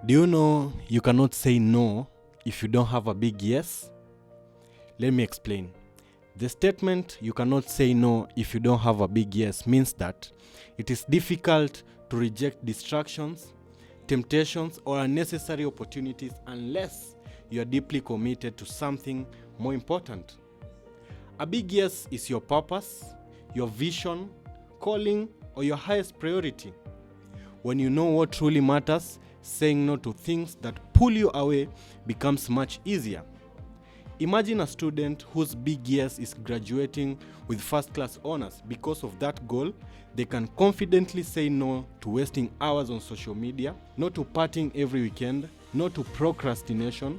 Do you know you cannot say no if you don't have a big yes? Let me explain. The statement you cannot say no if you don't have a big yes means that it is difficult to reject distractions, temptations, or unnecessary opportunities unless you are deeply committed to something more important. A big yes is your purpose, your vision, calling, or your highest priority. When you know what truly matters, saying no to things that pull you away becomes much easier. Imagine a student whose big yes is graduating with first-class honors. Because of that goal, they can confidently say no to wasting hours on social media, no to partying every weekend, no to procrastination,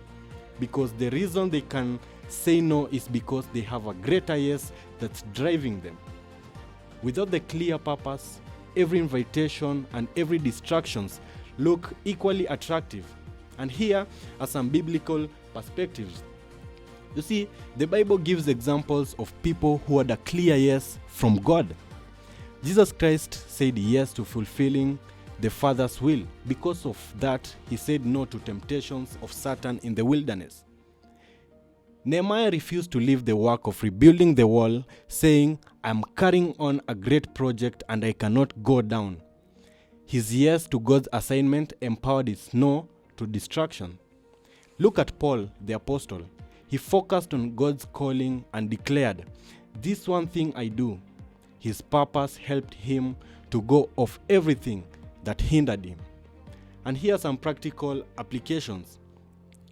because the reason they can say no is because they have a greater yes that's driving them. Without the clear purpose, every invitation and every distractions look equally attractive. And here are some biblical perspectives. You see, the Bible gives examples of people who had a clear yes from God. Jesus Christ said yes to fulfilling the Father's will. Because of that, he said no to temptations of Satan in the wilderness. Nehemiah refused to leave the work of rebuilding the wall, saying, "I'm carrying on a great project and I cannot go down." His yes to God's assignment empowered his no to distraction. Look at Paul, the apostle. He focused on God's calling and declared, "This one thing I do." His purpose helped him to go off everything that hindered him. And here are some practical applications.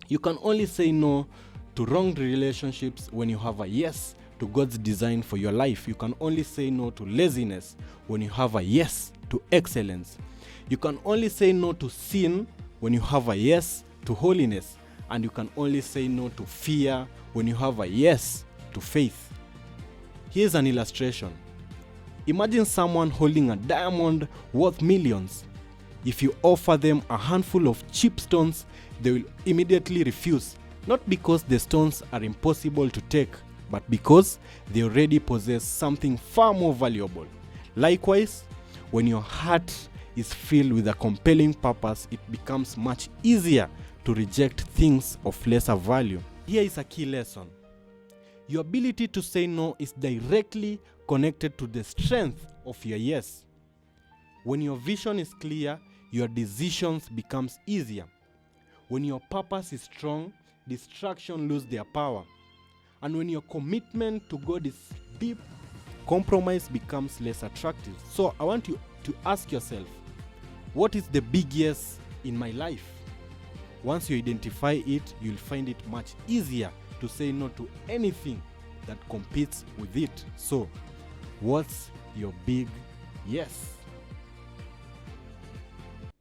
You can only say no to wrong relationships when you have a yes to God's design for your life. You can only say no to laziness when you have a yes to excellence. You can only say no to sin when you have a yes to holiness. And you can only say no to fear when you have a yes to faith. Here's an illustration. Imagine someone holding a diamond worth millions. If you offer them a handful of cheap stones, they will immediately refuse. Not because the stones are impossible to take, but because they already possess something far more valuable. Likewise, when your heart is filled with a compelling purpose, it becomes much easier to reject things of lesser value. Here is a key lesson. Your ability to say no is directly connected to the strength of your yes. When your vision is clear, your decisions becomes easier. When your purpose is strong, distraction lose their power. And when your commitment to God is deep, compromise becomes less attractive. So I want you to ask yourself, what is the big yes in my life? Once you identify it, you'll find it much easier to say no to anything that competes with it. So, what's your big yes?